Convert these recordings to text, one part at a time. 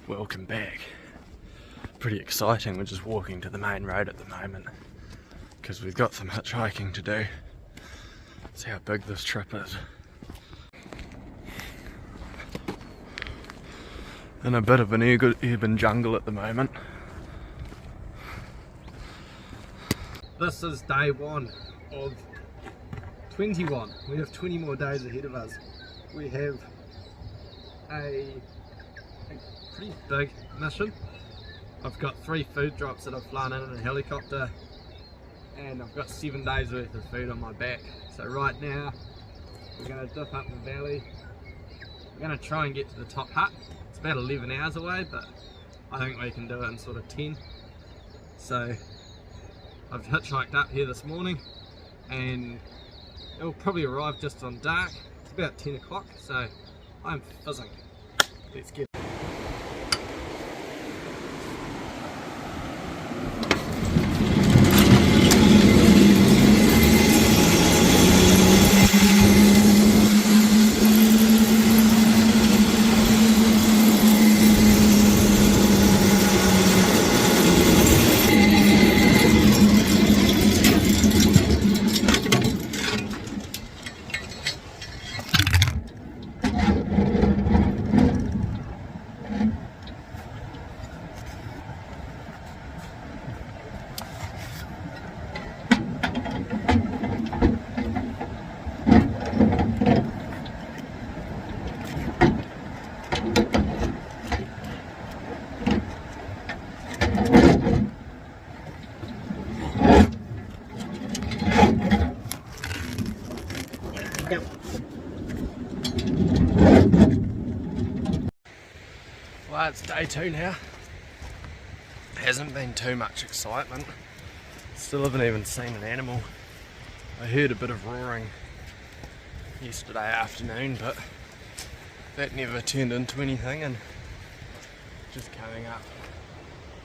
Welcome back. Pretty exciting, we're just walking to the main road at the moment because we've got some hitchhiking to do. See how big this trip is. In a bit of an urban jungle at the moment. This is day one of 21. We have 20 more days ahead of us. We have a pretty big mission. I've got 3 food drops that I've flown in a helicopter, and I've got 7 days worth of food on my back. So right now we're going to dip up the valley. We're going to try and get to the top hut. It's about 11 hours away, but I think we can do it in sort of 10. So I've hitchhiked up here this morning and it'll probably arrive just on dark. It's about 10 o'clock, so I'm fizzing. Let's get it. Well, it's day 2 now. Hasn't been too much excitement. Still haven't even seen an animal. I heard a bit of roaring yesterday afternoon, but that never turned into anything, and just coming up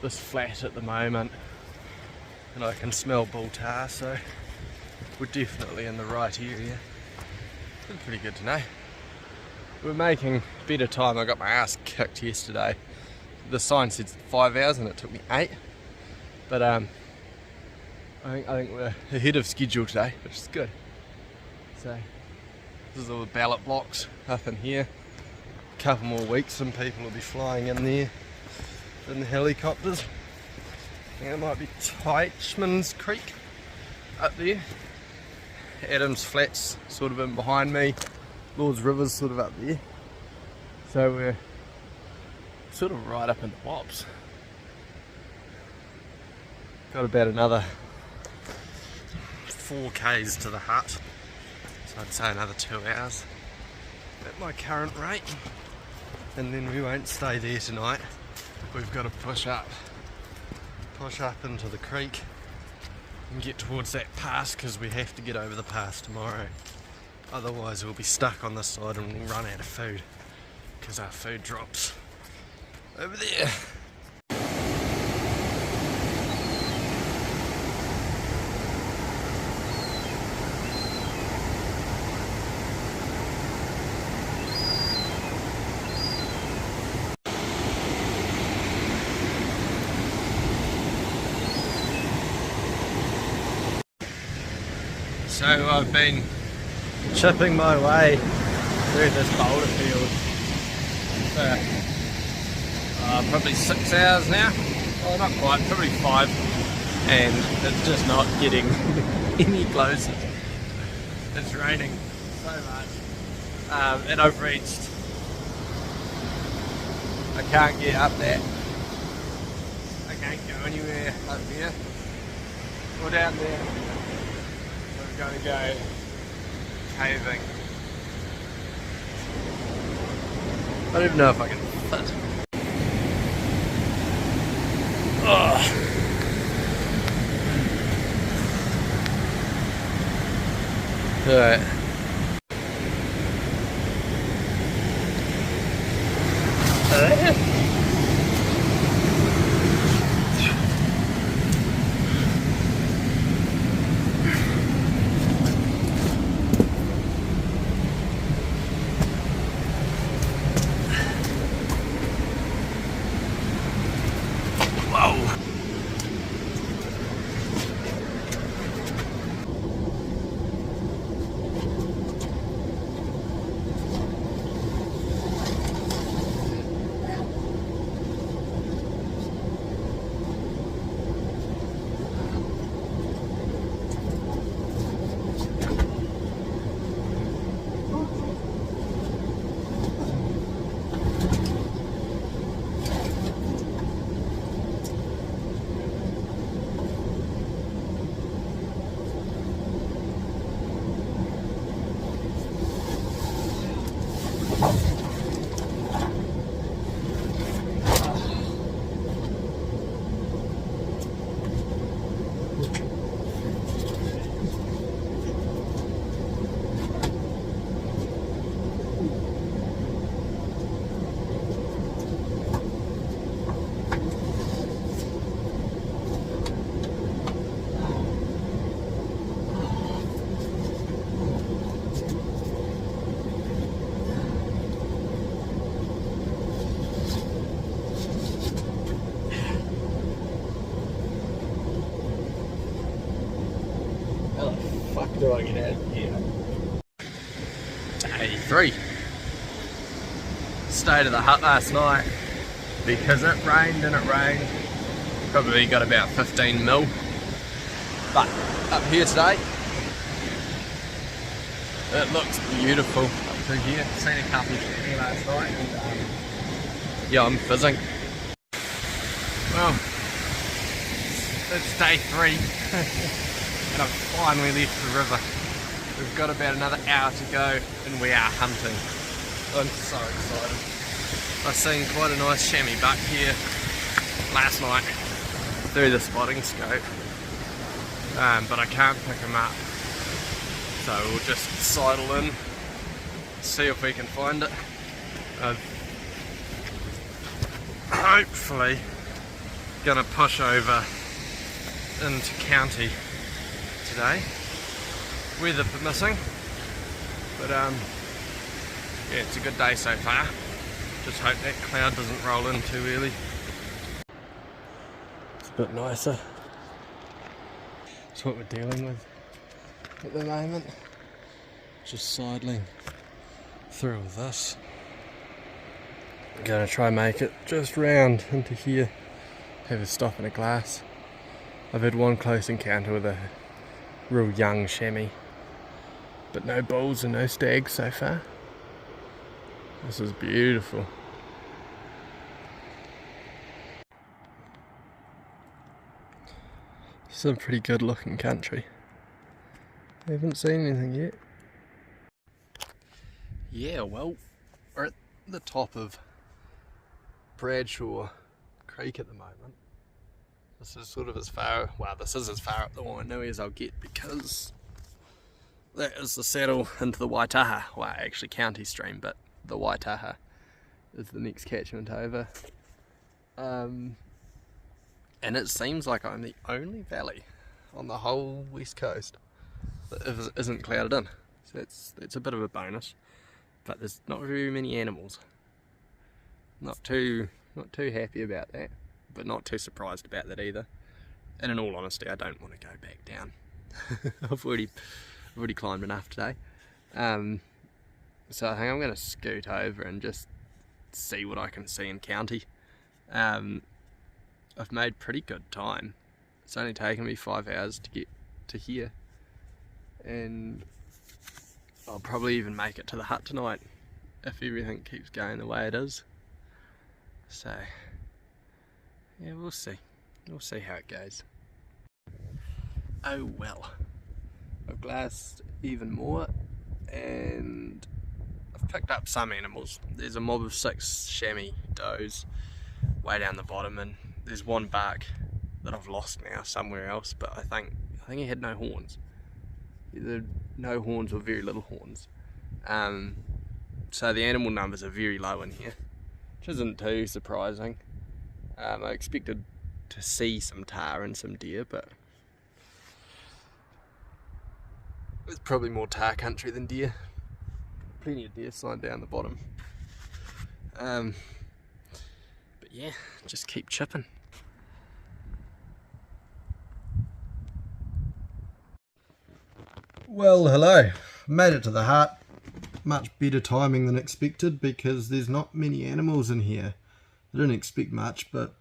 this flat at the moment and I can smell bull tar, so we're definitely in the right area. Been pretty good to know. We're making better time. I got my ass kicked yesterday. The sign said 5 hours and it took me 8. But I think we're ahead of schedule today, which is good. So this is all the ballot blocks up in here. A couple more weeks and people will be flying in there in the helicopters. I think it might be Teichman's Creek up there. Adams Flats sort of in behind me. Lord's River's sort of up there. So we're sort of right up in the wops. Got about another 4 k's to the hut. So I'd say another 2 hours at my current rate. And then we won't stay there tonight. We've got to push up into the creek and get towards that pass, because we have to get over the pass tomorrow. Otherwise we'll be stuck on this side and we'll run out of food, because our food drops over there. So I've been chipping my way through this boulder field for probably 6 hours now. Well, not quite, probably 5, and it's just not getting any closer. It's raining so much, and I've reached, I can't get up that, I can't go anywhere up here or down there. I'm going to go caving. I don't even know if I can fit. Oh. Alright. do I get out of here? Day 3. Stayed at the hut last night because it rained and it rained. Probably got about 15 mil. But up here today, it looks beautiful up through here. Seen a couple here last night and yeah, I'm fizzing. Well, it's day 3 and I've finally left the river. We've got about another hour to go and we are hunting. I'm so excited. I've seen quite a nice chamois buck here last night through the spotting scope, but I can't pick him up. So we'll just sidle in, see if we can find it. Hopefully gonna push over into county today, weather permitting, but yeah, it's a good day so far. Just hope that cloud doesn't roll in too early. It's a bit nicer. That's what we're dealing with at the moment. Just sidling through with this. I'm gonna try and make it just round into here, have a stop in a glass. I've had one close encounter with a real young chamois, but no bulls and no stags so far. This is beautiful. Some pretty good looking country. I haven't seen anything yet. Yeah, well, we're at the top of Bradshaw Creek at the moment. This is sort of as far, well, this is as far up the Wainui as I'll get because that is the saddle into the Waitaha. Well, actually county stream, but the Waitaha is the next catchment over. And it seems like I'm the only valley on the whole west coast that isn't clouded in. So that's a bit of a bonus. But there's not very many animals. Not too happy about that, but not too surprised about that either. And in all honesty, I don't want to go back down. I've already climbed enough today. So I think I'm going to scoot over and just see what I can see in county. I've made pretty good time. It's only taken me 5 hours to get to here, and I'll probably even make it to the hut tonight if everything keeps going the way it is. So yeah, we'll see how it goes. Oh well, I've glassed even more and I've picked up some animals. There's a mob of 6 chamois does way down the bottom, and there's one buck that I've lost now somewhere else, but I think he had no horns. Either no horns or very little horns. So the animal numbers are very low in here, which isn't too surprising. I expected to see some tar and some deer, but it's probably more tar country than deer. Plenty of deer sign down the bottom. But yeah, just keep chipping. Well, hello. Made it to the hut. Much better timing than expected because there's not many animals in here. I didn't expect much, but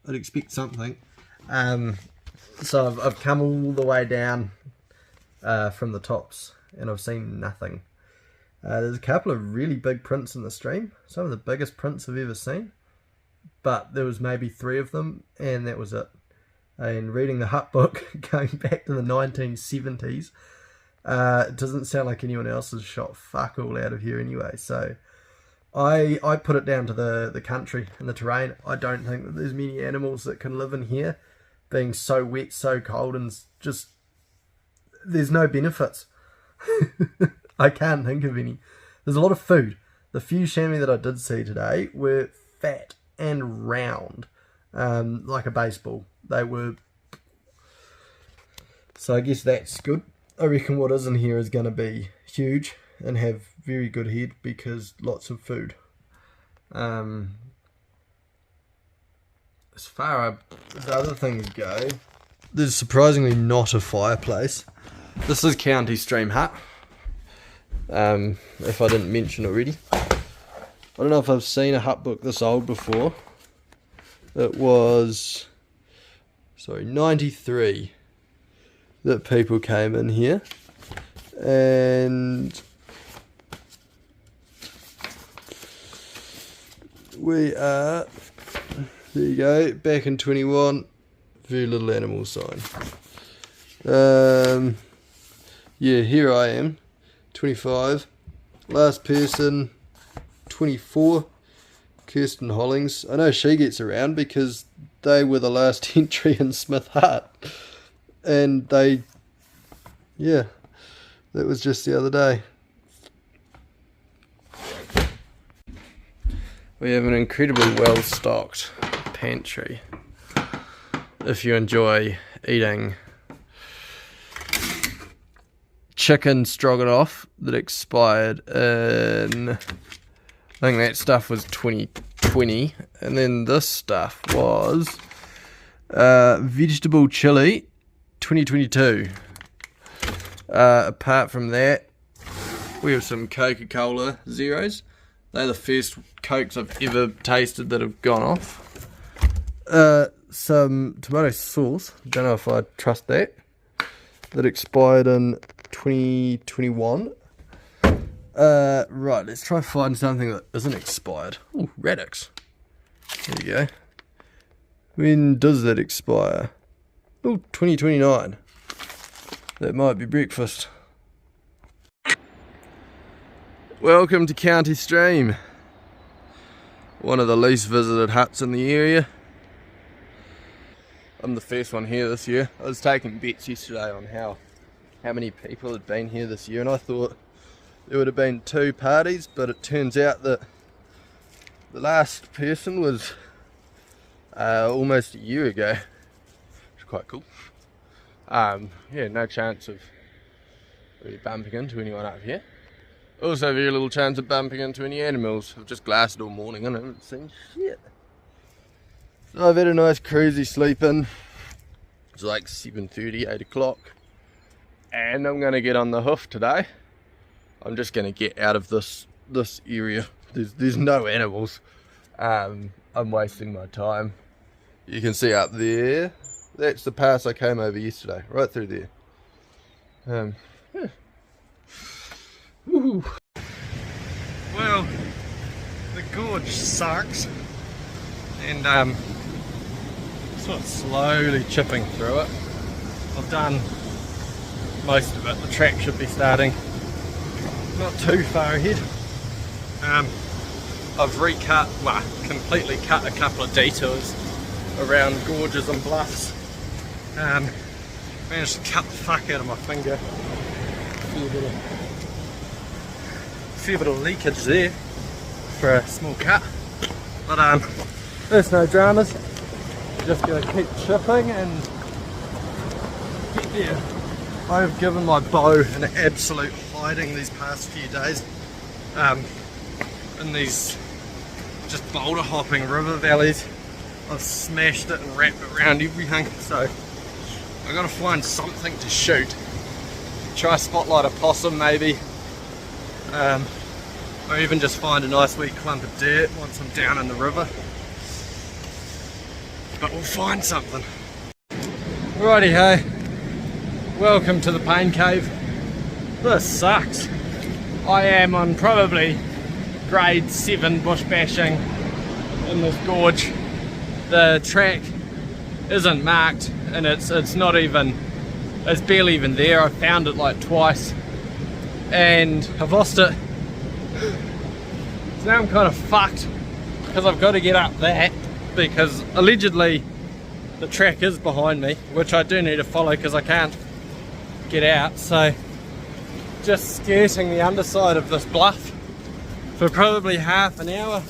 I'd expect something. So I've come all the way down from the tops and I've seen nothing. There's a couple of really big prints in the stream, some of the biggest prints I've ever seen, but there was maybe 3 of them and that was it. And reading the hut book going back to the 1970s, it doesn't sound like anyone else has shot fuck all out of here anyway. So I put it down to the country and the terrain. I don't think that there's many animals that can live in here, being so wet, so cold, and just there's no benefits. I can't think of any. There's a lot of food. The few chamois that I did see today were fat and round, like a baseball. They were. So I guess that's good. I reckon what is in here is going to be huge and have very good head because lots of food. As far as the other things go, there's surprisingly not a fireplace. This is County Stream Hut. If I didn't mention already. I don't know if I've seen a hut book this old before. It was, sorry, 93 that people came in here. And we are, there you go, back in 21, very little animal sign. Yeah, here I am, 25, last person, 24, Kirsten Hollings. I know she gets around because they were the last entry in Smith Hut, and they, yeah, that was just the other day. We have an incredibly well stocked pantry if you enjoy eating chicken stroganoff that expired in, I think that stuff was 2020, and then this stuff was vegetable chili 2022. Apart from that, we have some Coca-Cola Zeros. They're the first Cokes I've ever tasted that have gone off. Some tomato sauce, don't know if I trust that expired in 2021. Right, let's try find something that isn't expired. Oh, Radix. There you go. When does that expire? Oh, 2029. That might be breakfast. Welcome to County Stream. One of the least visited huts in the area. I'm the first one here this year. I was taking bets yesterday on how many people had been here this year, and I thought there would have been 2 parties, but it turns out that the last person was almost a year ago, which is quite cool. Yeah, no chance of really bumping into anyone up here. Also very little chance of bumping into any animals. I've just glassed all morning and I haven't seen shit. So I've had a nice cruisy sleep in. It's like 7:30, 8 o'clock. And I'm going to get on the hoof today. I'm just going to get out of this area. There's no animals. I'm wasting my time. You can see up there, that's the pass I came over yesterday, right through there. Yeah. Woo. Well, the gorge sucks, and sort of slowly chipping through it. I've done most of it. The track should be starting not too far ahead. I've completely cut a couple of detours around gorges and bluffs. Managed to cut the fuck out of my finger. Fair bit of leakage there for a small cut, but there's no dramas. Just gonna keep chipping and get there. I've given my bow an absolute hiding these past few days in these just boulder hopping river valleys. I've smashed it and wrapped it around everything, so I've got to find something to shoot. Try spotlight a possum maybe, or even just find a nice wee clump of dirt once I'm down in the river. But we'll find something. Righty ho, welcome to the Pain Cave. This sucks. I am on probably grade 7 bush bashing in this gorge. The track isn't marked and it's barely even there. I found it like twice and I've lost it. So now I'm kind of fucked because I've got to get up that, because allegedly the track is behind me, which I do need to follow because I can't get out. So just skirting the underside of this bluff for probably half an hour,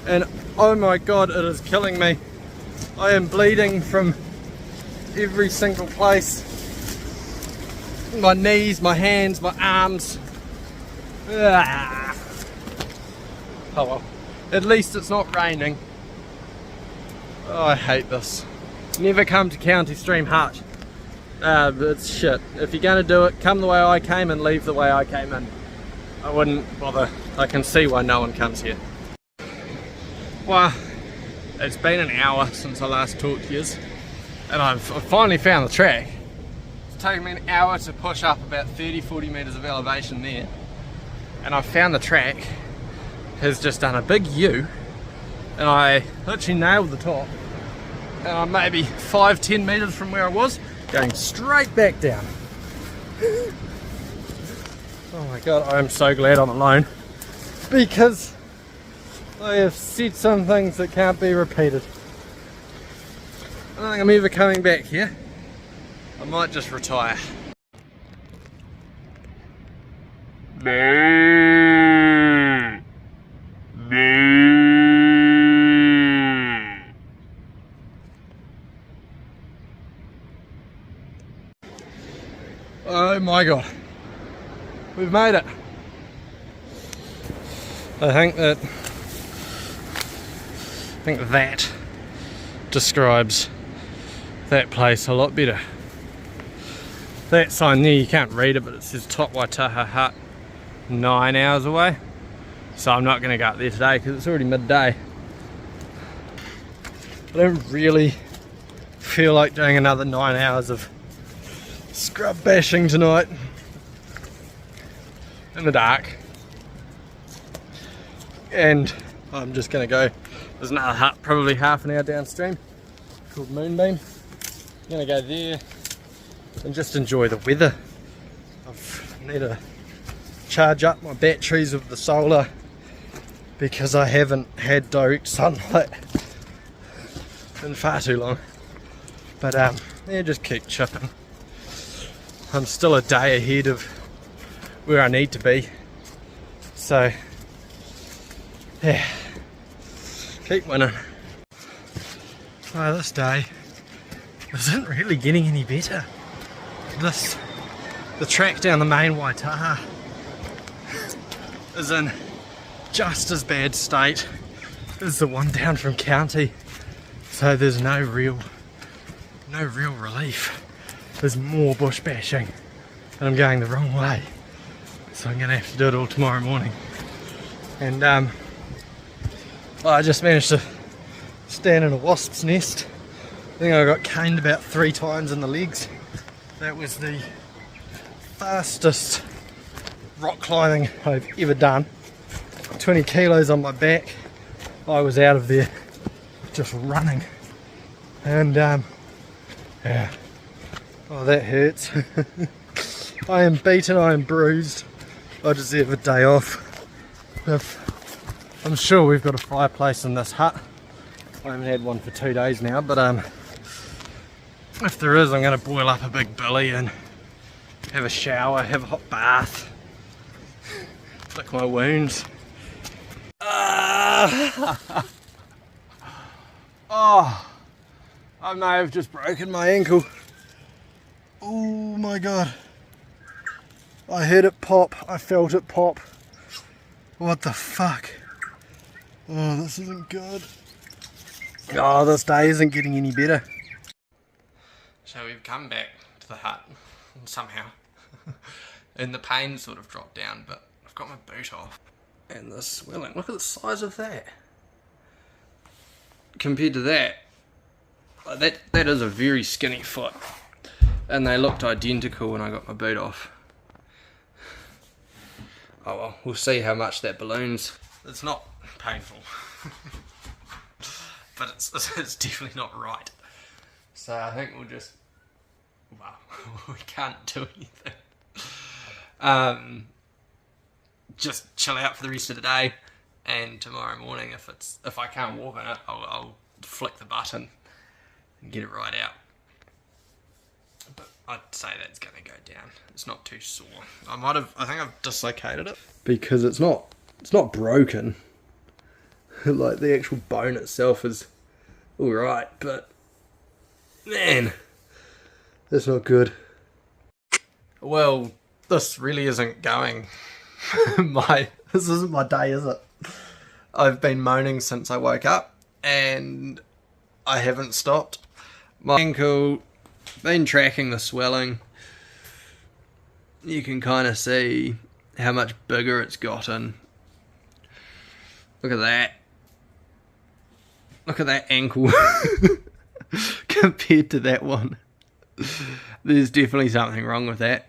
and oh my god, it is killing me. I am bleeding from every single place. My knees, my hands, my arms. Ah. Oh well, at least it's not raining. Oh, I hate this. Never come to County Stream Hut It's shit. If you're gonna do it, come the way I came and leave the way I came in. I wouldn't bother. I can see why no one comes here. Well, it's been an hour since I last talked to you, and I've finally found the track. It's taken me an hour to push up about 30-40 meters of elevation there, and I've found the track. Has just done a big U, and I literally nailed the top, and I'm maybe 5-10 meters from where I was, going straight back down. Oh my god, I am so glad I'm alone, because I have said some things that can't be repeated. I don't think I'm ever coming back here. I might just retire. Oh my god, we've made it. I think that describes that place a lot better. That sign there, you can't read it, but it says Top Waitaha Hut, 9 hours away. So I'm not going to go up there today because it's already midday. I don't really feel like doing another 9 hours of scrub bashing tonight in the dark. And I'm just going to go, there's another hut probably half an hour downstream called Moonbeam. I'm going to go there and just enjoy the weather. I need to charge up my batteries with the solar because I haven't had direct sunlight in far too long. But yeah, just keep chipping. I'm still a day ahead of where I need to be, so yeah, keep winning. Oh, this day isn't really getting any better. The track down the main Waitaha is in just as bad state as the one down from County, so there's no real relief. There's more bush bashing and I'm going the wrong way, so I'm gonna have to do it all tomorrow morning. And well, I just managed to stand in a wasp's nest. I think I got caned about 3 times in the legs. That was the fastest rock climbing I've ever done. 20 kilos on my back. I was out of there just running, and yeah, oh, that hurts. I am beaten, I am bruised. I deserve a day off. I'm sure we've got a fireplace in this hut. I haven't had one for 2 days now, but if there is, I'm going to boil up a big billy and have a shower, have a hot bath, lick my wounds. Oh, I may have just broken my ankle. Oh my god. I heard it pop, I felt it pop. What the fuck? Oh, this isn't good. Oh, this day isn't getting any better. So we've come back to the hut somehow. And the pain sort of dropped down, but I've got my boot off. And the swelling, look at the size of that. Compared to that is a very skinny foot. And they looked identical when I got my boot off. Oh well, we'll see how much that balloons. It's not painful. But it's definitely not right. So I think we'll just, well, we can't do anything. Just chill out for the rest of the day, and tomorrow morning, if I can't walk on it, I'll flick the button and get it right out. But I'd say that's gonna go down. It's not too sore. I think I've dislocated it because it's not broken. Like the actual bone itself is all right, but man, that's not good. Well, this really isn't going. This isn't my day, is it? I've been moaning since I woke up and I haven't stopped. My ankle been tracking the swelling. You can kind of see how much bigger it's gotten. Look at that. Look at that ankle compared to that one. There's definitely something wrong with that.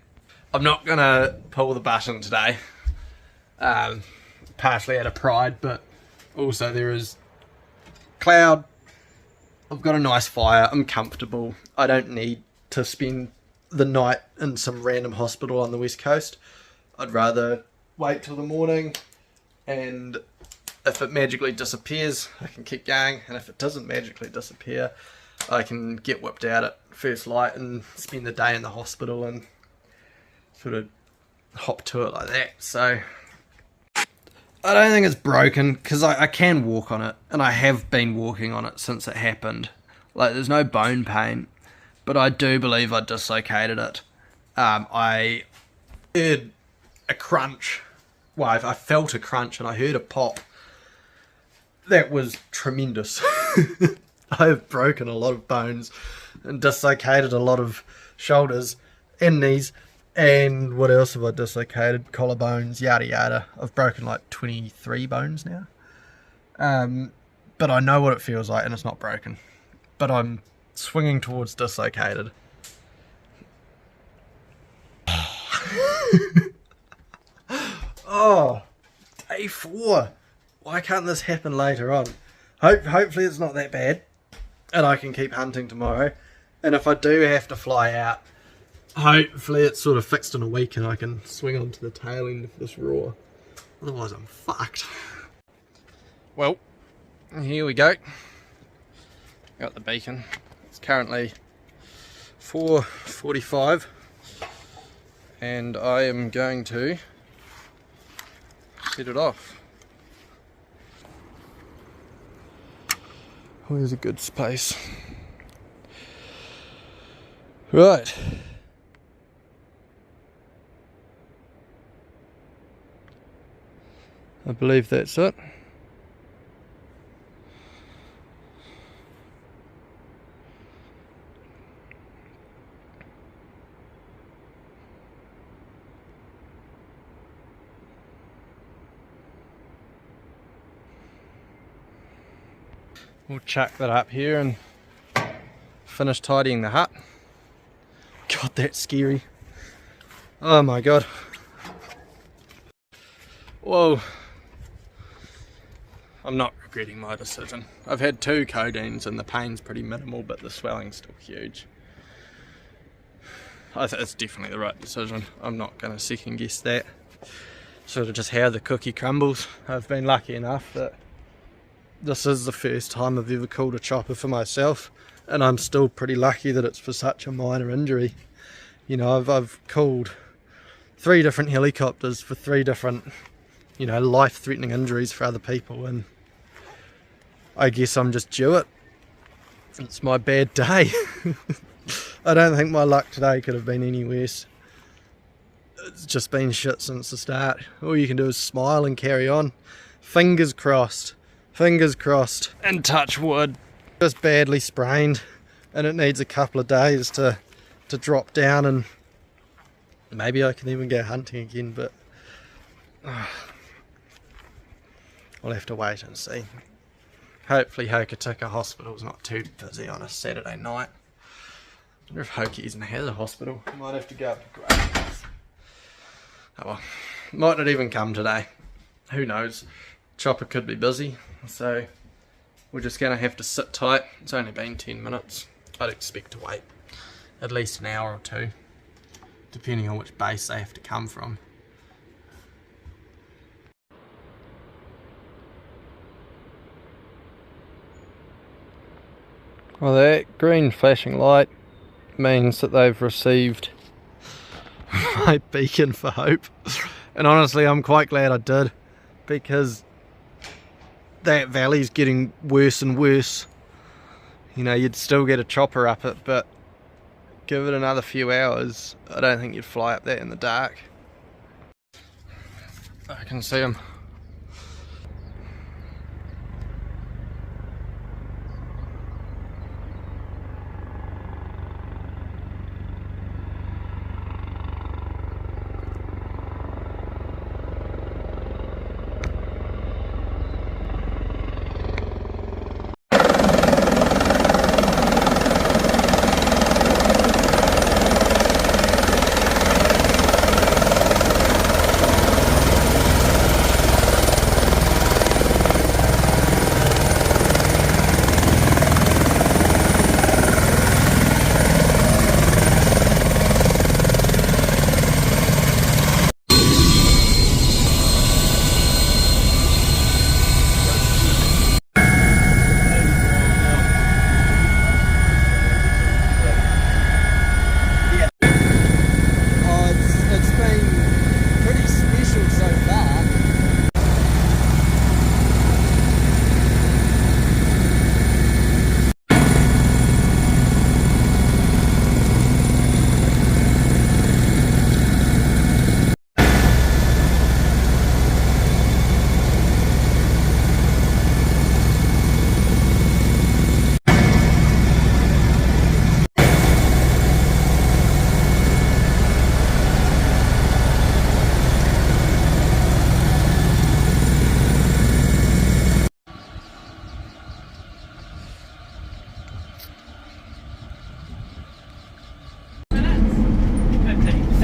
I'm not gonna pull the button today. Partially out of pride, but also there is cloud. I've got a nice fire. I'm comfortable. I don't need to spend the night in some random hospital on the west coast. I'd rather wait till the morning, and if it magically disappears, I can keep going, and if it doesn't magically disappear, I can get whipped out at first light and spend the day in the hospital and sort of hop to it like that. So I don't think it's broken, because I can walk on it, and I have been walking on it since it happened. Like, there's no bone pain, but I do believe I dislocated it. I heard a crunch. Well, I felt a crunch and I heard a pop. That was tremendous. I have broken a lot of bones and dislocated a lot of shoulders and knees. And what else have I dislocated? Collarbones, yada yada. I've broken like 23 bones now. But I know what it feels like, and it's not broken. But I'm swinging towards dislocated. Oh, day 4. Why can't this happen later on? Hopefully it's not that bad, and I can keep hunting tomorrow. And if I do have to fly out, hopefully it's sort of fixed in a week and I can swing onto the tail end of this roar. Otherwise I'm fucked. Well, here we go. Got the beacon. It's currently 4:45 and I am going to set it off. Where's a good space? Right. I believe that's it. We'll chuck that up here and finish tidying the hut. God, that's scary. Oh my god. Whoa. I'm not regretting my decision. I've had 2 codeines and the pain's pretty minimal, but the swelling's still huge. I think it's definitely the right decision. I'm not going to second guess that. Sort of just how the cookie crumbles. I've been lucky enough that this is the first time I've ever called a chopper for myself, and I'm still pretty lucky that it's for such a minor injury. You know, I've called 3 different helicopters for 3 different, you know, life-threatening injuries for other people, and I guess I'm just due it. It's my bad day. I don't think my luck today could have been any worse. It's just been shit since the start. All you can do is smile and carry on. Fingers crossed. Fingers crossed. And touch wood. Just badly sprained, and it needs a couple of days to drop down, and maybe I can even go hunting again, but I'll have to wait and see. Hopefully Hokitika Hospital's not too busy on a Saturday night. I wonder if Hoki even has a hospital. I might have to go up to Grey. Oh well, might not even come today. Who knows? Chopper could be busy, so we're just going to have to sit tight. It's only been 10 minutes. I'd expect to wait at least an hour or 2, depending on which base they have to come from. Well, that green flashing light means that they've received my beacon for hope. And honestly, I'm quite glad I did, because that valley's getting worse and worse. You know, you'd still get a chopper up it, but give it another few hours, I don't think you'd fly up that in the dark. I can see them.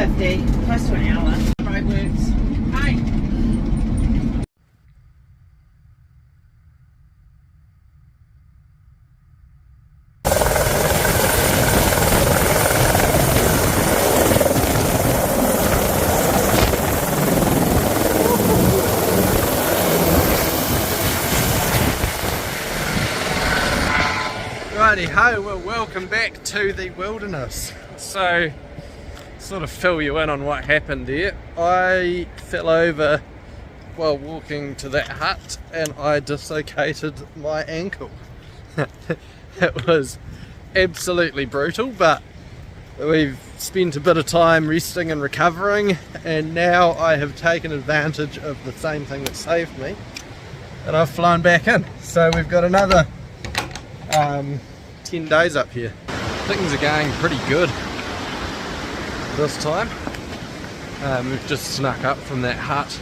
50, close to an hour. Roadworks. Hey. Righty ho, well, welcome back to the wilderness. So, sort of fill you in on what happened there. I fell over while walking to that hut and I dislocated my ankle. It was absolutely brutal, but we've spent a bit of time resting and recovering, and now I have taken advantage of the same thing that saved me and I've flown back in. So we've got another 10 days up here. Things are going pretty good this time. We've just snuck up from that hut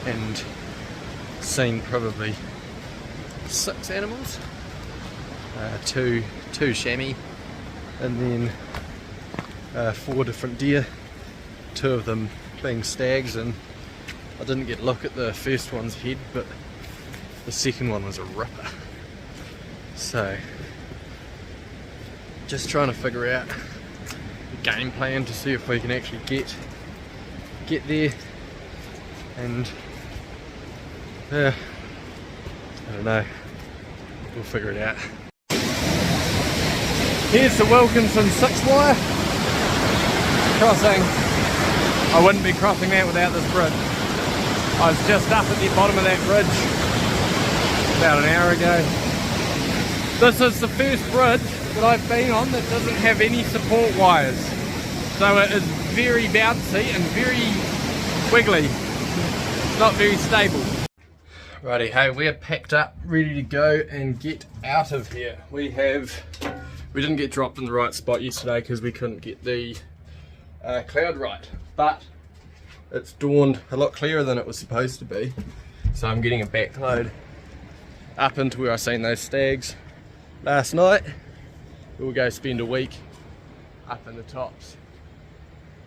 and seen probably 6 animals, two chamois, and then 4 different deer, 2 of them being stags, and I didn't get a look at the first one's head, but the second one was a ripper. So just trying to figure out the game plan to see if we can actually get there, and I don't know, we'll figure it out. Here's the Wilkinson 6-wire crossing. I wouldn't be crossing that without this bridge. I was just up at the bottom of that bridge about an hour ago. This is the first bridge that I've been on that doesn't have any support wires, so it is very bouncy and very wiggly. It's not very stable. Righty, hey, we're packed up, ready to go and get out of here. We didn't get dropped in the right spot yesterday because we couldn't get the cloud right, but it's dawned a lot clearer than it was supposed to be, so I'm getting a backload up into where I seen those stags last night. We'll go spend a week up in the tops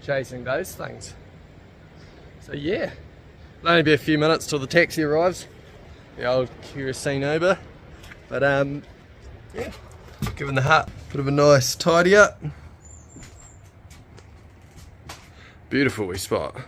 chasing those things. So yeah, it'll only be a few minutes till the taxi arrives, the old kerosene Uber, but yeah, giving the hut a bit of a nice tidy up. Beautiful wee spot.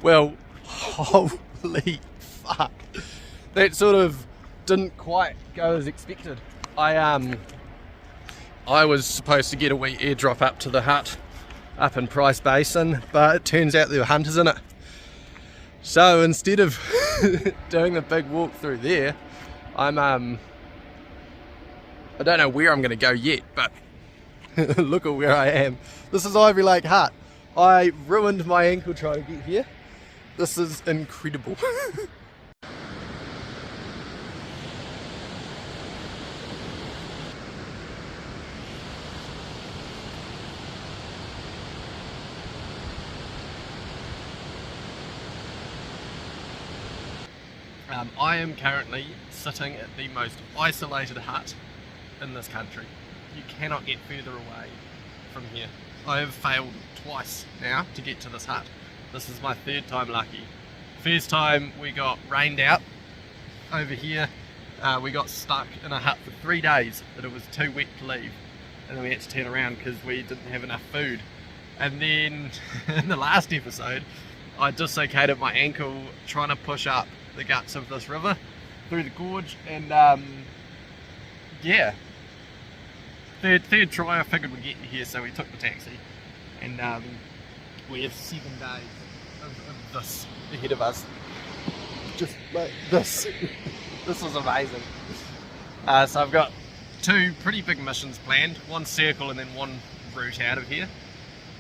Well, holy fuck, that sort of didn't quite go as expected. I was supposed to get a wee airdrop up to the hut up in Price Basin, but it turns out there were hunters in it. So instead of doing the big walk through there, I don't know where I'm going to go yet, but look at where I am. This is Ivory Lake Hut. I ruined my ankle trying to get here. This is incredible. I am currently sitting at the most isolated hut in this country. You cannot get further away from here. I have failed twice now to get to this hut. This is my 3rd time lucky. First time we got rained out over here. We got stuck in a hut for 3 days, but it was too wet to leave, and then we had to turn around because we didn't have enough food. And then in the last episode I dislocated my ankle trying to push up the guts of this river, through the gorge, and yeah, third try I figured we'd get here, so we took the taxi, and we have 7 days of this ahead of us, just like this. This is amazing. So I've got 2 pretty big missions planned, one circle and then one route out of here,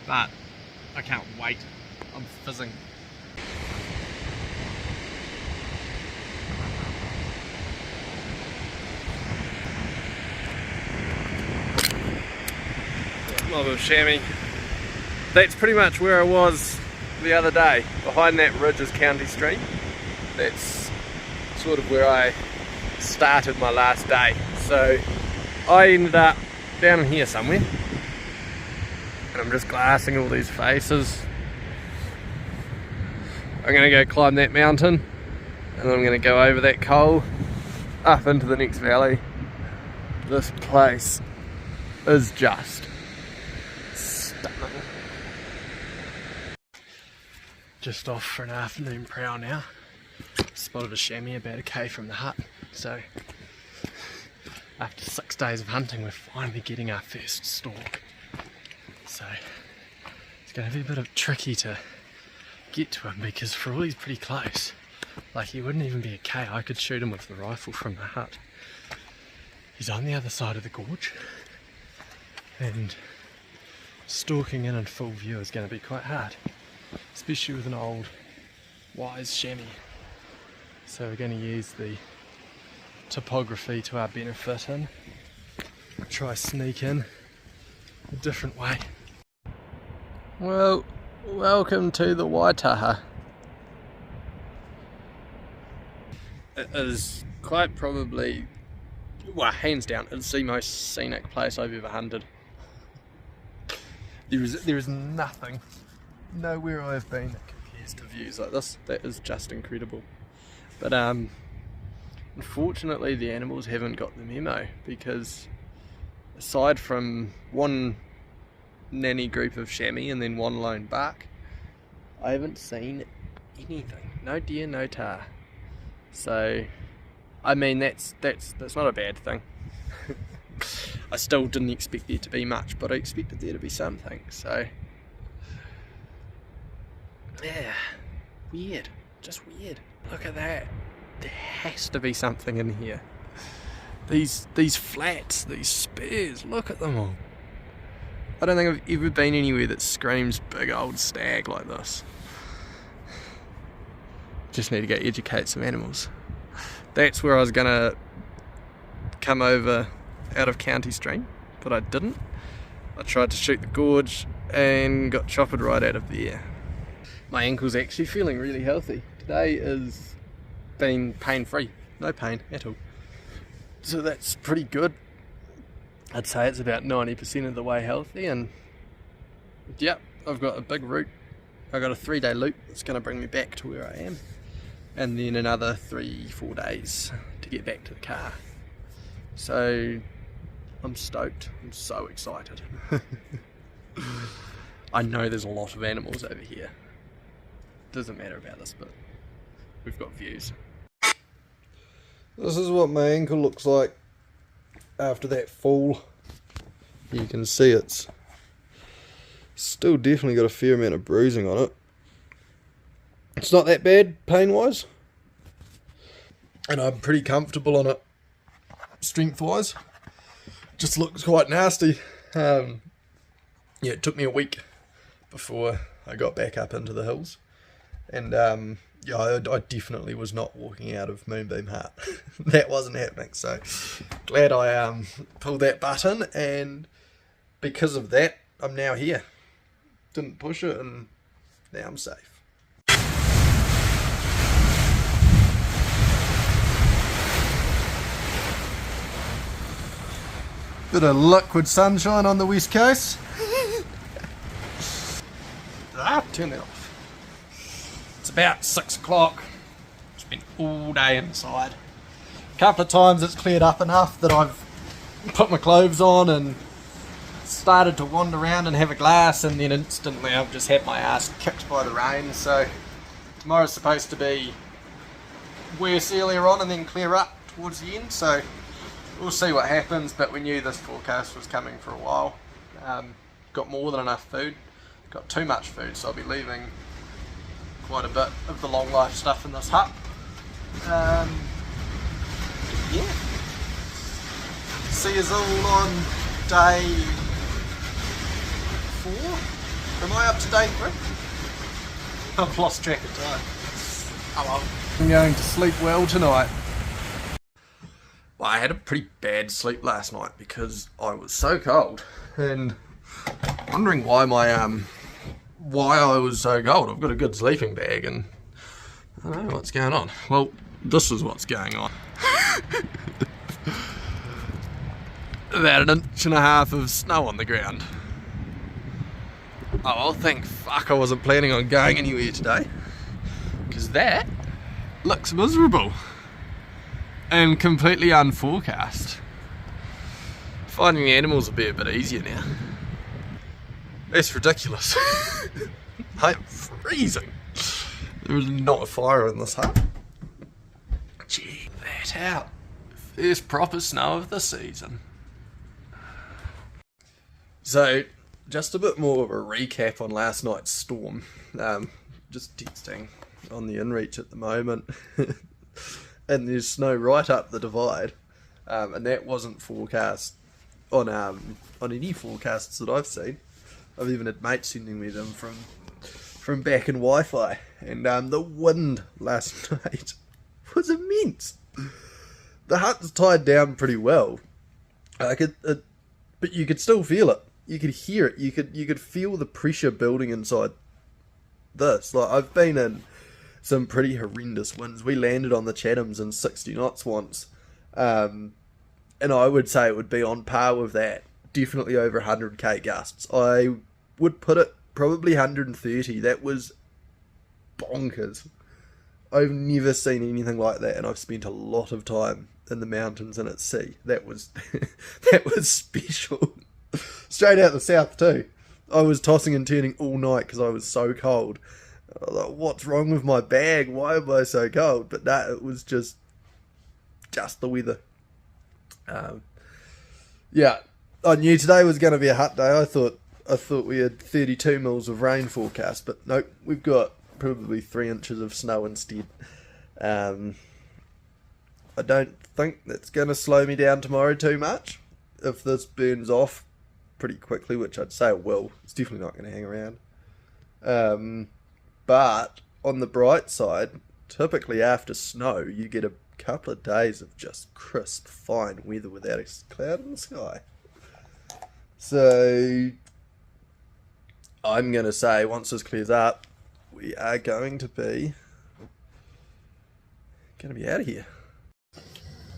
but I can't wait. I'm fizzing. Mob of chamois. That's pretty much where I was the other day. Behind that ridge is County Stream. That's sort of where I started my last day. So I ended up down in here somewhere, and I'm just glassing all these faces. I'm going to go climb that mountain, and I'm going to go over that coal up into the next valley. This place is just stunning. Just off for an afternoon prowl now. Spotted a chamois about a k from the hut, so after 6 days of hunting we're finally getting our first stalk. So it's going to be a bit tricky to get to him, because for all he's pretty close, like he wouldn't even be a k, I could shoot him with the rifle from the hut. He's on the other side of the gorge, and stalking in full view is going to be quite hard, especially with an old wise chamois. So we're going to use the topography to our benefit and try sneak in a different way. Well, welcome to the Waitaha. It is quite probably, well, hands down, it's the most scenic place I've ever hunted. There is nothing, nowhere I've been that compares to views like this. That is just incredible. But unfortunately the animals haven't got the memo, because aside from one nanny group of chamois and then one lone buck, I haven't seen anything. No deer, no tar. So I mean that's not a bad thing. I still didn't expect there to be much, but I expected there to be something. So yeah, weird, just weird. Look at that. There has to be something in here. These flats, these spurs, look at them all. I don't think I've ever been anywhere that screams big old stag like this. Just need to go educate some animals. That's where I was gonna come over out of County Stream, but I didn't. I tried to shoot the gorge and got chopped right out of there. My ankle's actually feeling really healthy. Today has been pain-free, no pain at all. So that's pretty good. I'd say it's about 90% of the way healthy, and yep, I've got a big route. I've got a 3-day loop that's going to bring me back to where I am, and then another 3-4 days to get back to the car. So I'm stoked, I'm so excited. I know there's a lot of animals over here. Doesn't matter about this, but we've got views. This is what my ankle looks like after that fall. You can see it's still definitely got a fair amount of bruising on it. It's not that bad pain wise, and I'm pretty comfortable on it strength wise. Just looks quite nasty. Yeah, it took me a week before I got back up into the hills, and yeah, I definitely was not walking out of Moonbeam Hut. That wasn't happening, so glad I pulled that button, and because of that I'm now here. Didn't push it, and now I'm safe. Bit of liquid sunshine on the west coast. Turn that off. It's about 6 o'clock. Spent all day inside. A couple of times it's cleared up enough that I've put my clothes on and started to wander around and have a glass, and then instantly I've just had my ass kicked by the rain. So tomorrow's supposed to be worse earlier on and then clear up towards the end, so we'll see what happens, but we knew this forecast was coming for a while. Got more than enough food, got too much food, so I'll be leaving quite a bit of the long life stuff in this hut. Yeah. See you all on day 4? Am I up to day 3? I've lost track of time. Oh well. I'm going to sleep well tonight. Well, I had a pretty bad sleep last night because I was so cold, and wondering why why I was so cold. I've got a good sleeping bag and I don't know what's going on. Well, this is what's going on. About 1.5 inches of snow on the ground. Oh, well, thank fuck I wasn't planning on going anywhere today, because that looks miserable and completely unforecast. Finding the animals will be a bit easier now. That's ridiculous. I'm freezing. There is not a fire in this hut. Gee, that out. First proper snow of the season. So, just a bit more of a recap on last night's storm. Just texting on the inReach at the moment. And there's snow right up the divide. And that wasn't forecast on any forecasts that I've seen. I've even had mates sending me them from back in Wi-Fi. And the wind last night was immense. The hut's tied down pretty well. But you could still feel it. You could hear it. You could feel the pressure building inside this. Like, I've been in some pretty horrendous winds. We landed on the Chathams in 60 knots once. And I would say it would be on par with that. Definitely over 100k gusts. I would put it probably 130. That was bonkers. I've never seen anything like that, and I've spent a lot of time in the mountains and at sea. That was that was special. Straight out the south too. I was tossing and turning all night because I was so cold. I was like, what's wrong with my bag? Why am I so cold? But no, it was just the weather. Yeah, I knew today was going to be a hot day. I thought we had 32 mils of rain forecast, but nope, we've got probably 3 inches of snow instead. I don't think that's going to slow me down tomorrow too much. If this burns off pretty quickly, which I'd say it will, it's definitely not going to hang around. But on the bright side, typically after snow, you get a couple of days of just crisp, fine weather without a cloud in the sky. So I'm going to say, once this clears up, we are going to be out of here.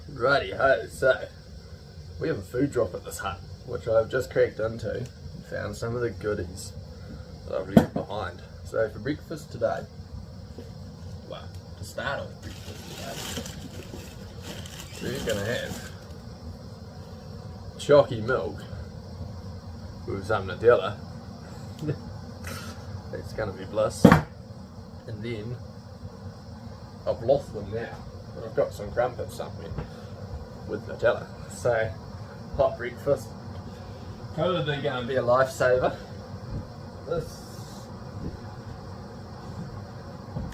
Righty-ho, so we have a food drop at this hut, which I've just cracked into and found some of the goodies that I've left behind. So for breakfast today, well, to start off breakfast today, we're going to have chalky milk with some Nutella. It's going to be bliss. And then I've lost them now, but I've got some crumpets somewhere with Nutella. So hot breakfast, probably going to be a lifesaver.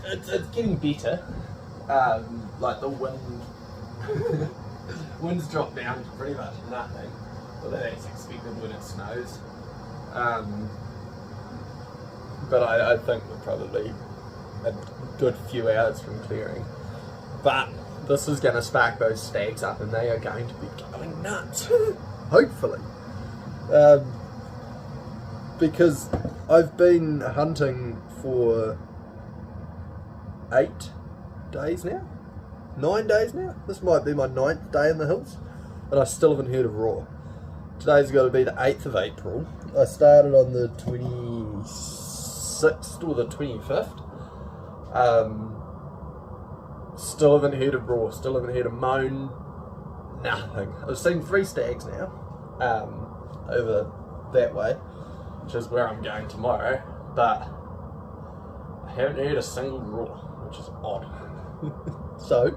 It's getting better. Like the wind's dropped down to pretty much nothing, but that's expected when it snows. But I think we're probably a good few hours from clearing. But this is going to spark those stags up, and they are going to be going nuts. Hopefully. Because I've been hunting for 8 days now? 9 days now? This might be my 9th day in the hills, and I still haven't heard of roar. Today's got to be the 8th of April. I started on the 26th or the 25th. Still haven't heard of roar, still haven't heard of moan, nothing. I've seen 3 stags now, over that way, which is where I'm going tomorrow, but I haven't heard a single roar, which is odd. So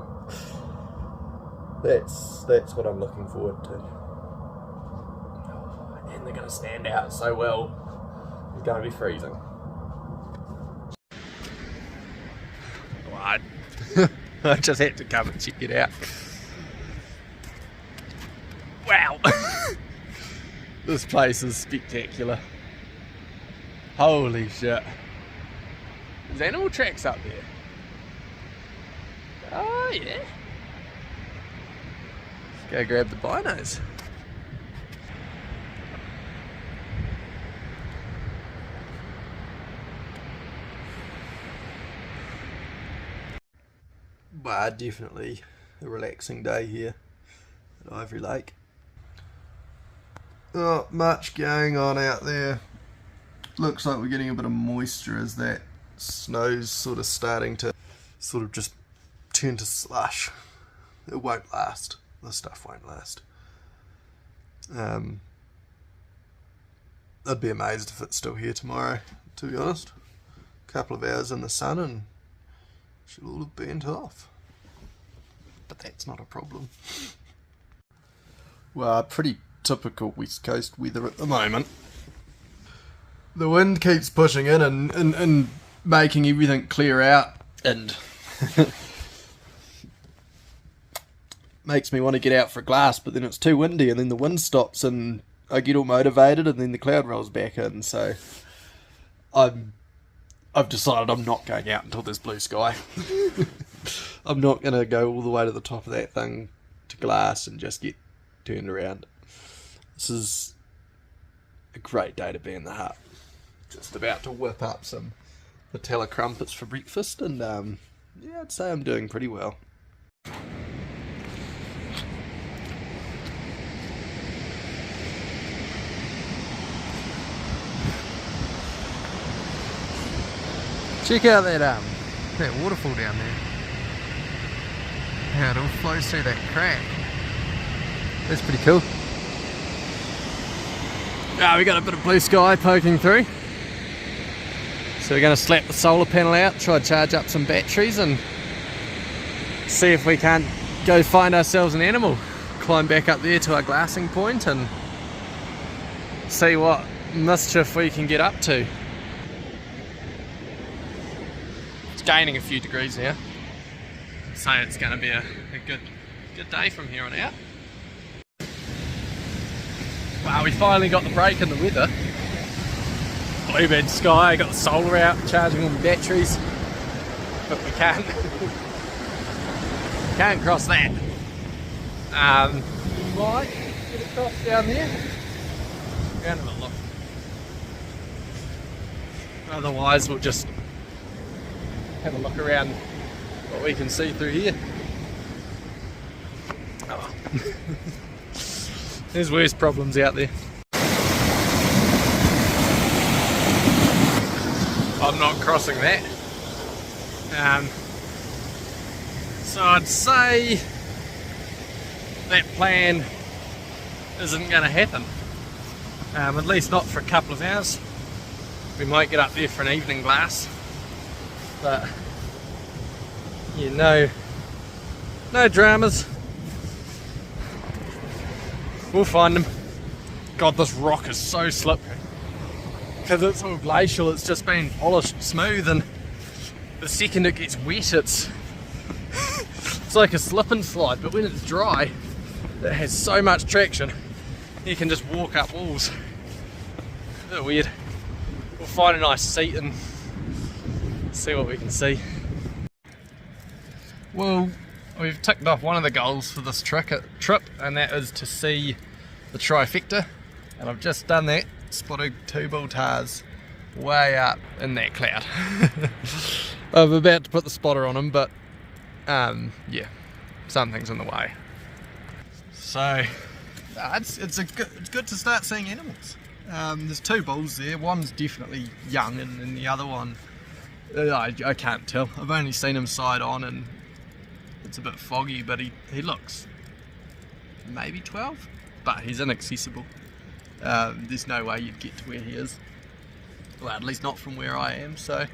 that's what I'm looking forward to. And they're going to stand out so well. It's going to be freezing. What? I just had to come and check it out. Wow! This place is spectacular. Holy shit. There's animal tracks up there. Oh yeah. Let's go grab the binos. Well, definitely a relaxing day here at Ivory Lake. Not much going on out there. Looks like we're getting a bit of moisture as that snow's sort of starting to sort of just turn to slush. It won't last. This stuff won't last. I'd be amazed if it's still here tomorrow, to be honest. A couple of hours in the sun and it should all have burnt off. But that's not a problem. Well, pretty typical West Coast weather at the moment. The wind keeps pushing in and making everything clear out, and makes me want to get out for a glass, but then it's too windy and then the wind stops and I get all motivated and then the cloud rolls back in. So I've decided I'm not going out until there's blue sky. I'm not going to go all the way to the top of that thing to glass and just get turned around. This is a great day to be in the hut. Just about to whip up some Nutella crumpets for breakfast, and yeah, I'd say I'm doing pretty well. Check out that waterfall down there. How it all flows through that crack. That's pretty cool. We got a bit of blue sky poking through. So we're going to slap the solar panel out, try to charge up some batteries and see if we can't go find ourselves an animal. Climb back up there to our glassing point and see what mischief we can get up to. It's gaining a few degrees now, so it's going to be a good day from here on out. Wow, we finally got the break in the weather. Bluebird sky, got the solar out, charging all the batteries, but we can't cross that. We might get across down there. Go and have a look. Otherwise, we'll just have a look around what we can see through here. Oh. There's worse problems out there. I'm not crossing that. So I'd say that plan isn't going to happen. At least not for a couple of hours. We might get up there for an evening glass. But yeah, no dramas. We'll find them. God, this rock is so slippery. Because it's all glacial, it's just been polished smooth, and the second it gets wet, it's like a slip and slide. But when it's dry, it has so much traction, you can just walk up walls. A bit weird. We'll find a nice seat and see what we can see. Well, we've ticked off one of the goals for this trip, and that is to see the trifecta, and I've just done that. Spotted 2 bull tars way up in that cloud. I'm about to put the spotter on them, but yeah, something's in the way. So it's good to start seeing animals. There's 2 bulls there. One's definitely young, and then the other one, I can't tell. I've only seen him side on, and it's a bit foggy, but he looks maybe 12, but he's inaccessible. There's no way you'd get to where he is. Well, at least not from where I am, so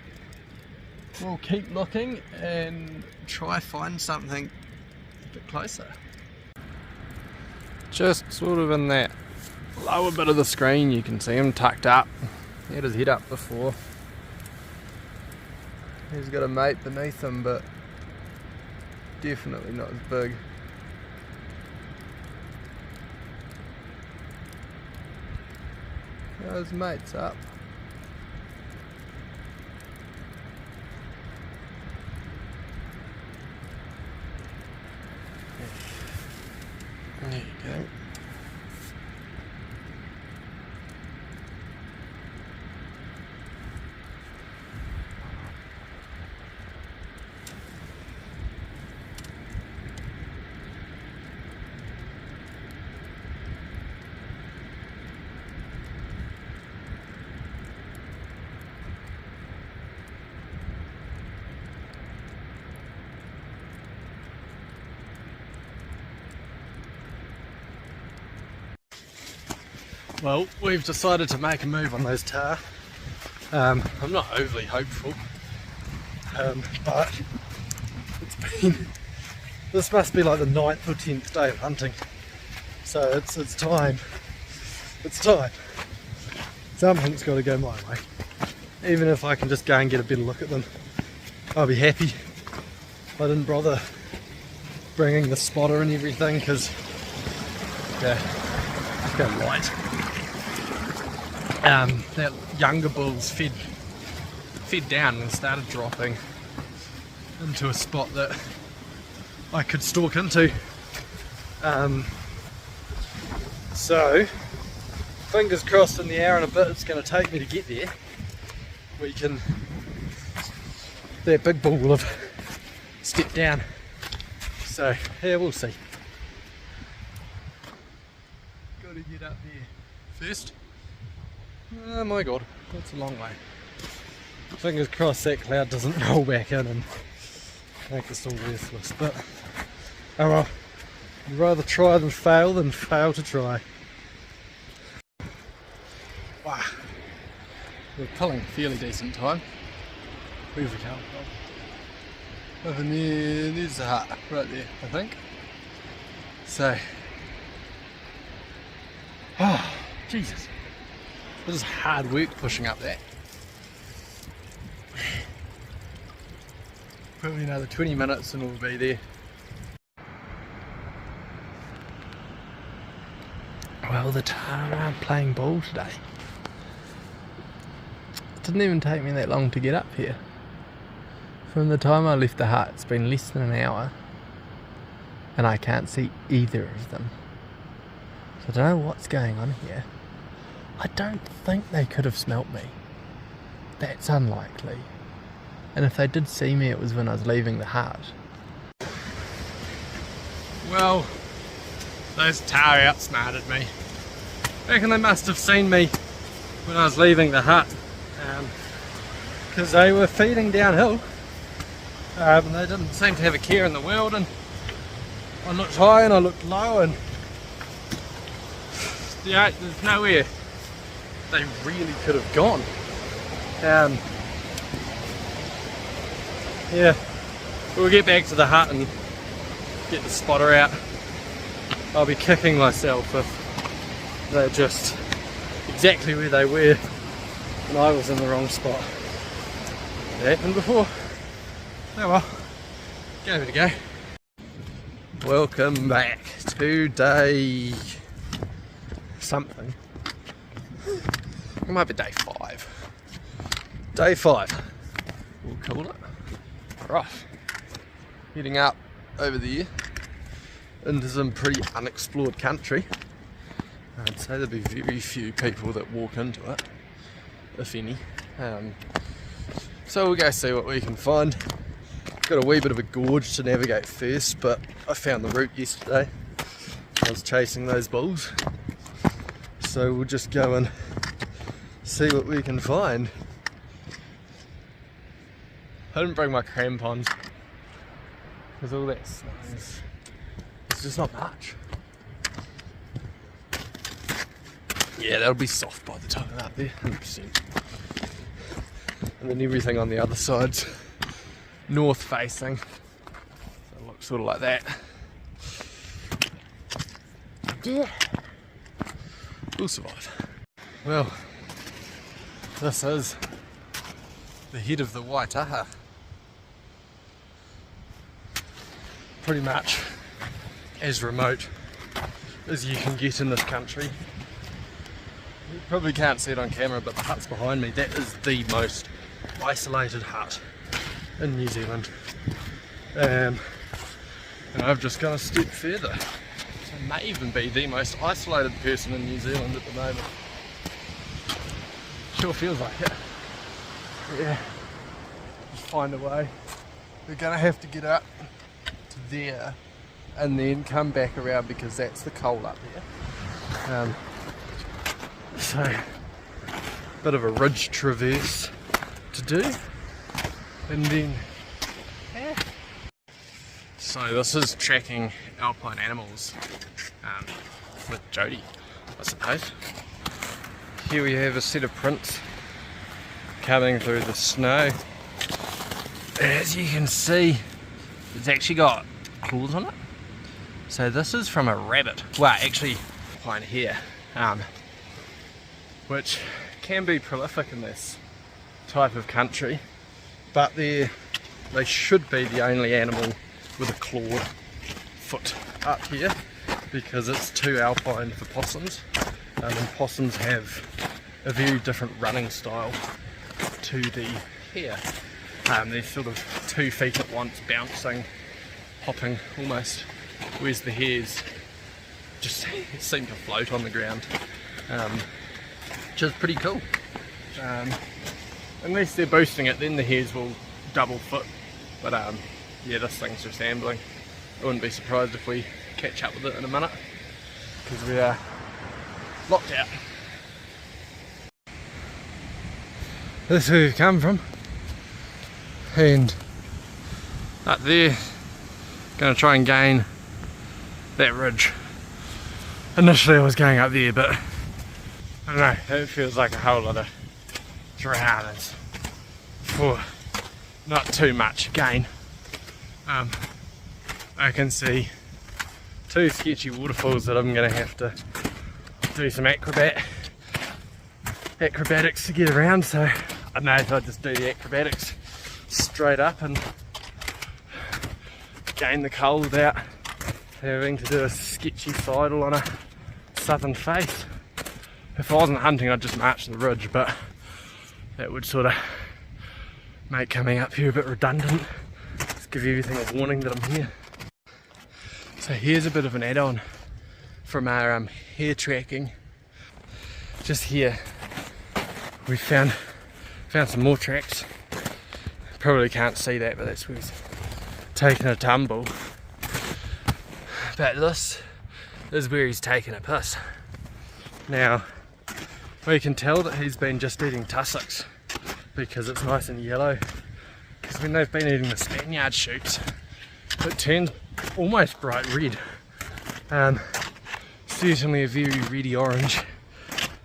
we'll keep looking and try find something a bit closer. Just sort of in that lower bit of the screen you can see him tucked up. He had his head up before. He's got a mate beneath him, but definitely not as big. Oh, his mate's up. There you go. Well, we've decided to make a move on those tar. I'm not overly hopeful, but this must be like the 9th or 10th day of hunting, so it's time. It's time. Something's got to go my way. Even if I can just go and get a better look at them, I'll be happy. I didn't bother bringing the spotter and everything because, yeah, it's going light. That younger bulls fed down and started dropping into a spot that I could stalk into. So fingers crossed in the hour and a bit it's going to take me to get there. That big bull will have stepped down. So yeah, we'll see. Got to get up there first. Oh my god, that's a long way. Fingers crossed that cloud doesn't roll back in and make us all worthless, but oh well, I'd rather try than fail to try. Wow, we're pulling a fairly decent time. Where's the cow from? Over near, there's the hut, right there, I think. So, oh, Jesus. This is hard work pushing up that. Probably another 20 minutes and we'll be there. Well, the tar aren't playing ball today. It didn't even take me that long to get up here. From the time I left the hut, it's been less than an hour and I can't see either of them. So I don't know what's going on here. I don't think they could have smelt me. That's unlikely. And if they did see me, it was when I was leaving the hut. Well, those tar outsmarted me. I reckon they must have seen me when I was leaving the hut. Because they were feeding downhill. And they didn't seem to have a care in the world. And I looked high and I looked low and yeah, there's nowhere they really could have gone. Yeah, we'll get back to the hut and get the spotter out. I'll be kicking myself if they're just exactly where they were and I was in the wrong spot. That happened before. Oh well, give it a go. Welcome back to day something. It might be day 5. Day 5, we'll call it. Right, heading up over there into some pretty unexplored country. I'd say there'll be very few people that walk into it, if any. So we'll go see what we can find. Got a wee bit of a gorge to navigate first, but I found the route yesterday. I was chasing those bulls. So we'll just go and see what we can find. I didn't bring my crampons because all that snow is just not much. Yeah, that'll be soft by the time I'm up there, 100%. And then everything on the other side's north facing, so it looks sort of like that. Yeah, we'll survive. Well, this is the head of the Waitaha. Pretty much as remote as you can get in this country. You probably can't see it on camera, but the hut's behind me, that is the most isolated hut in New Zealand. And I've just gone a step further. So I may even be the most isolated person in New Zealand at the moment. Sure feels like it. Yeah, just find a way. We're gonna have to get up to there and then come back around because that's the coal up there. So, bit of a ridge traverse to do, and then yeah. So this is tracking alpine animals with Jody, I suppose. Here we have a set of prints coming through the snow. As you can see, it's actually got claws on it. So this is from a rabbit. Well, actually, one here, which can be prolific in this type of country, but they should be the only animal with a clawed foot up here, because it's too alpine for possums, and possums have a very different running style to the hare. They're sort of 2 feet at once, bouncing, hopping almost, whereas the hares just seem to float on the ground, which is pretty cool. Unless they're boosting it, then the hares will double foot, but yeah, this thing's just ambling. I wouldn't be surprised if we catch up with it in a minute, because we are locked out. This is where we've come from, and up there, going to try and gain that ridge. Initially I was going up there, but I don't know, it feels like a whole lot of drownings for not too much gain. I can see 2 sketchy waterfalls that I'm going to have to do some acrobatics to get around, so I don't know if I'll just do the acrobatics straight up and gain the coal without having to do a sketchy sidle on a southern face. If I wasn't hunting, I'd just march the ridge, but that would sort of make coming up here a bit redundant. Just give everything a warning that I'm here. So here's a bit of an add-on from our hare tracking. Just here we found some more tracks. Probably can't see that, but that's where he's taken a tumble. But this is where he's taken a piss. Now we can tell that he's been just eating tussocks because it's nice and yellow, because when they've been eating the Spaniard shoots it turns almost bright red, certainly a very reddy orange,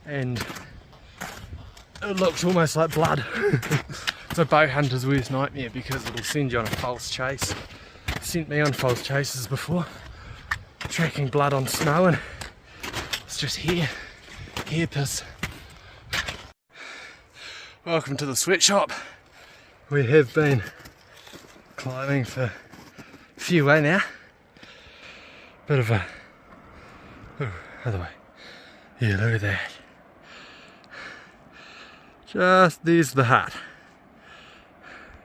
and it looks almost like blood. It's a bow hunter's worst nightmare because it'll send you on a false chase. It sent me on false chases before, tracking blood on snow, and it's just hair piss. Welcome to the sweatshop. We have been climbing for a few way now. Bit of a other way. Yeah, look at that. Just there's the hut.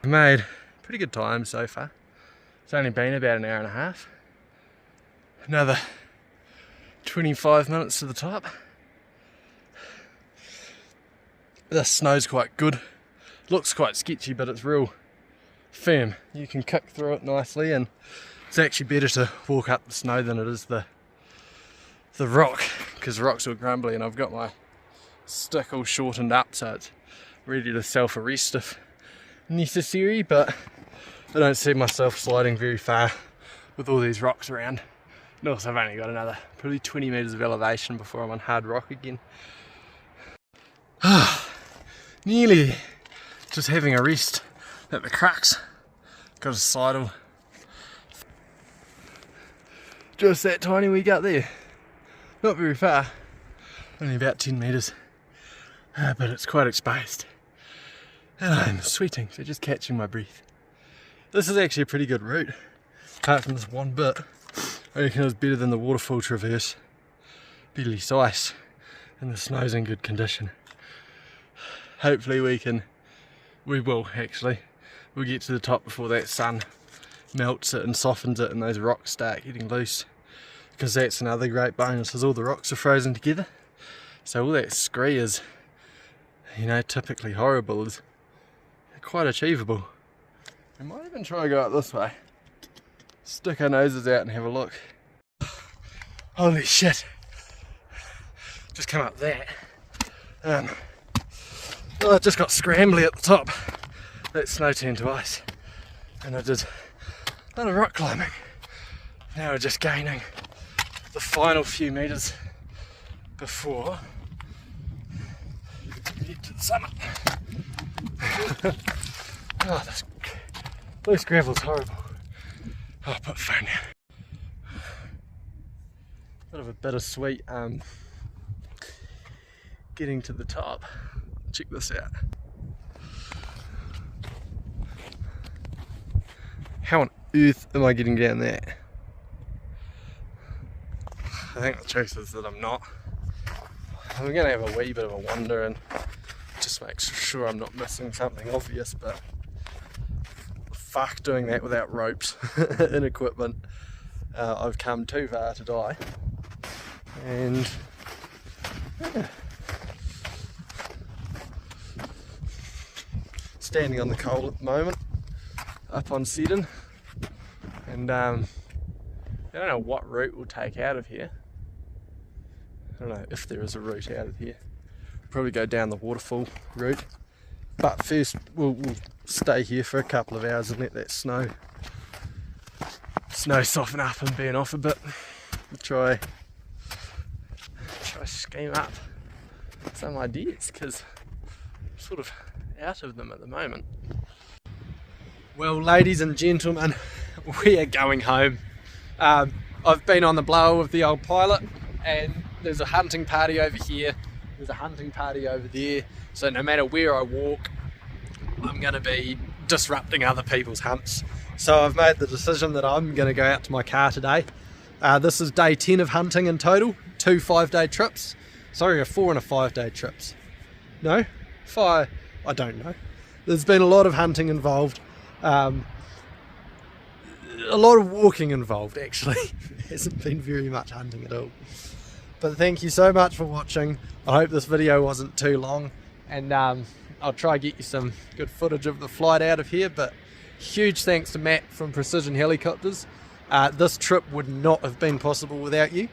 We made pretty good time so far. It's only been about an hour and a half. Another 25 minutes to the top. The snow's quite good. Looks quite sketchy, but it's real firm. You can kick through it nicely, and it's actually better to walk up the snow than it is the rock, because rocks are grumbly, and I've got my stick all shortened up so it's ready to self-arrest if necessary, but I don't see myself sliding very far with all these rocks around. And also I've only got another probably 20 metres of elevation before I'm on hard rock again. Nearly just having a rest at the crux got a sidle. Just that tiny wee gut there. Not very far, only about 10 metres, but it's quite exposed. And I'm sweating, so just catching my breath. This is actually a pretty good route, apart from this one bit. I reckon it was better than the waterfall traverse. Barely ice, and the snow's in good condition. Hopefully we will actually. We'll get to the top before that sun melts it and softens it and those rocks start getting loose. Because that's another great bonus, is all the rocks are frozen together. So all that scree is, you know, typically horrible, is quite achievable. We might even try to go up this way. Stick our noses out and have a look. Holy shit. Just come up that. Well, I just got scrambly at the top. That snow turned to ice. And I did a lot of rock climbing. Now we're just gaining the final few metres before we get to the summit. Oh, this loose gravel's horrible. Oh, I'll put the phone down. Bit of a bittersweet getting to the top. Check this out. How on earth am I getting down there? I think the truth is that I'm not. I'm going to have a wee bit of a wander and just make sure I'm not missing something obvious, but fuck doing that without ropes and equipment. I've come too far to die. And yeah. Standing on the coal at the moment, up on Seddon, and I don't know what route we'll take out of here. I don't know if there is a route out of here. Probably go down the waterfall route, but first we'll stay here for a couple of hours and let that snow soften up and burn off a bit. We'll try scheme up some ideas, because I'm sort of out of them at the moment. Well, ladies and gentlemen, we are going home. I've been on the blower with the old pilot, and there's a hunting party over here, there's a hunting party over there, so no matter where I walk, I'm going to be disrupting other people's hunts. So I've made the decision that I'm going to go out to my car today. This is day 10 of hunting in total, 2 5-day trips. Sorry, 4 and a 5-day trips. No? 5, I don't know. There's been a lot of hunting involved. A lot of walking involved, actually. Hasn't been very much hunting at all. But thank you so much for watching. I hope this video wasn't too long, and I'll try get you some good footage of the flight out of here. But huge thanks to Matt from Precision Helicopters. This trip would not have been possible without you.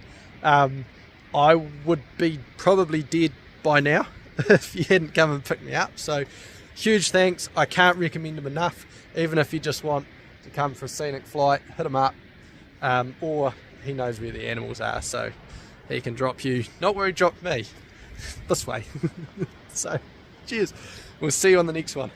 I would be probably dead by now if you hadn't come and picked me up. So huge thanks. I can't recommend him enough. Even if you just want to come for a scenic flight, hit him up, or he knows where the animals are, so he can drop you, not where he dropped me, this way. So cheers, we'll see you on the next one.